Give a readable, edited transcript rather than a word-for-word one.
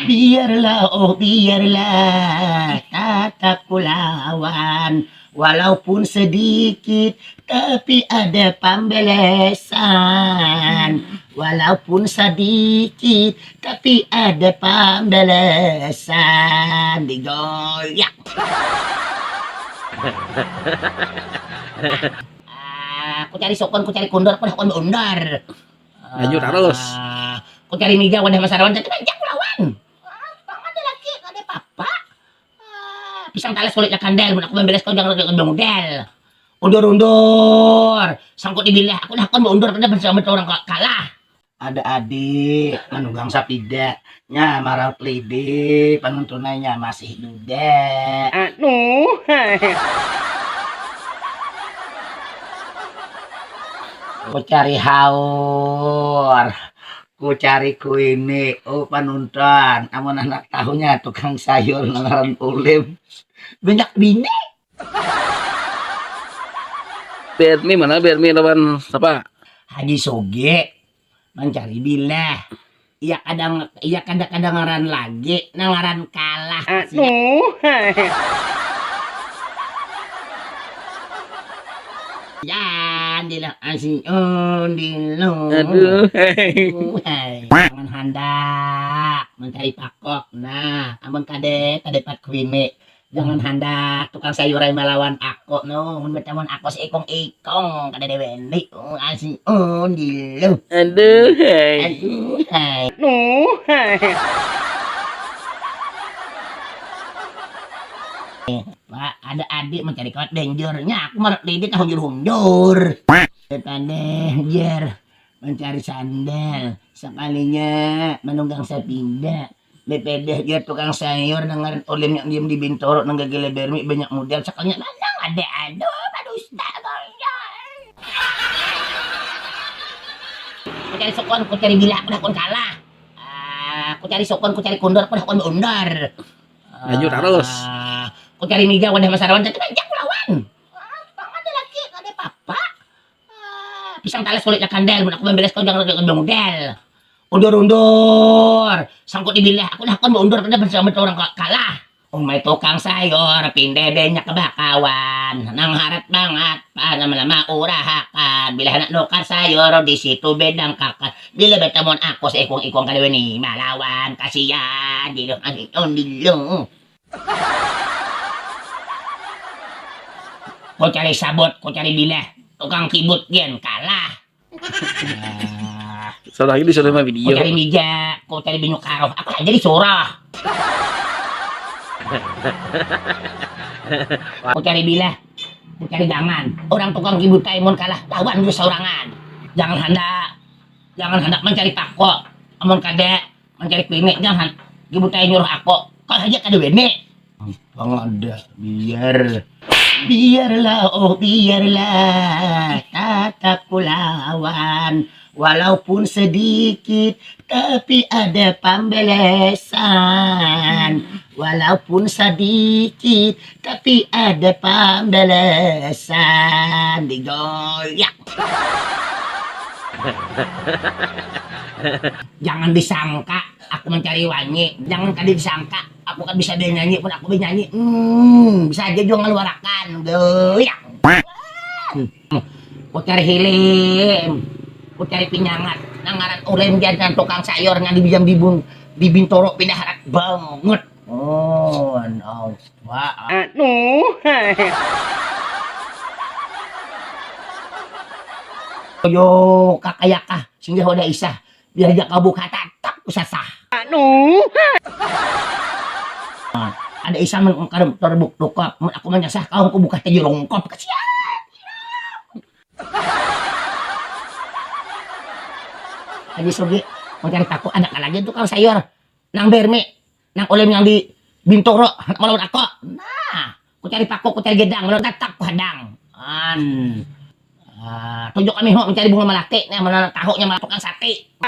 Biarlah, oh biarlah, tatap kulawan. Walaupun sedikit, tapi ada pembalasan. Walaupun sedikit, tapi ada pembalasan. Digoyak. Aku cari sokon, ku cari kondor, aku lakon undar. Lanjut terus. Ku cari miga, wadah masarawan, cari aja kulawan. Bang ada lagi, ada papa. Pisang talas kulit na kandel, mun ako membeles kau jangan model. Undur-undur, sangkut di bilah, aku nakon mau undur pada bersama orang kalah. Ada adik, manugang sapida, nya marah plede, penuntunannya masih duda. Ku cari haur, ku cari kuini, oh panuntun, amun anak tahunya tukang sayur ngaran ulim, banyak bini. Bermi mana Bermi lawan siapa? Haji Soge mencari bilah. Iya kadang ngaran lagi, ngaran kalah. Ya, dilah asin dilo. Aduh. Jangan handak mencari pakok. Nah, amun kade pat kuime. Jangan handak tukang sayur ay malawan ako no. Mun betamon ako si ikong kada dewendi. Asin dilo. Aduh. Pak, ada adik mencari kawat dangernya. Aku malah lidik hundur. Danger mencari sandal. Sekalinya menunggang sepindah. Bepedeh dia tukang sayur dengerin olim yang diem di Bintoro nang gagile Bermi banyak model sekalinya nang ada madusta Ku cari sokon, ku cari bila, aku kon kalah. Ku cari sokon, ku cari kondor, aku kon undar. Lanjut terus. Ku cari miga, wadah masarawan, cari aja kulawan. Bang ada lagi, ada papa. Pisang talas kulit na kandel, mun aku membeles kau jangan model. Undur-undur, sangkut di bilah, aku nakon mau undur pada bersama orang kalah. May tukang sayur, pindedenya kebakawan. Nang harap banget, lama-lama urahakan. Bila anak nukar sayur, di situ bedang kakak. Bila betamon ako sa ikong kalawan ni malawan. Kasiyan, dilong ang dilong. Ko cari sabot, ko cari bilah. Tukang kibut gen, kalah. Salah lagi disuruh video. Ko cari mija, ko cari binyuk karo. Aku aja disurah. Ko cari bilah, ko cari gangan. Orang tukang kibut taimon kalah, lawan gue saurangan. Jangan hendak mencari pako. Amun kada mencari kuine, jangan kibut tay nyuruh ako. Kau aja kada wene. Bang ada, biarlah, oh biarlah, tatap kulawan. Walaupun sedikit, tapi ada pembalasan. Walaupun sedikit, tapi ada pembalasan. Digoyak. Jangan disangka aku mencari wangi. Jangan kali disangka aku kan bisa nyanyi pun aku bisa nyanyi. Bisa aja juga ngeluarakan. Goyak. Ku cari hilim. Ku cari pinyangat, nangaran ulen jangan tukang sayur nga di Bintoro pindah harat banget. Oh, no. Yo kakayaka, sehingga hoda isa, biar aja kau buka tatap usasah. Ada isa mengkarem terbuk tukap, aku menyasah kau aku buka teji rongkop kasihan. Haji Sogi mau cari takut anak lagi tuh kalau sayur nang Bermi nang olim yang di Bintoro melawan aku. Nah, ku cari paku, ku cari gedang, melawan tatak ku hadang. Tunjuk kami mau mencari bunga melati, nih mana tahunya malah tukang sate.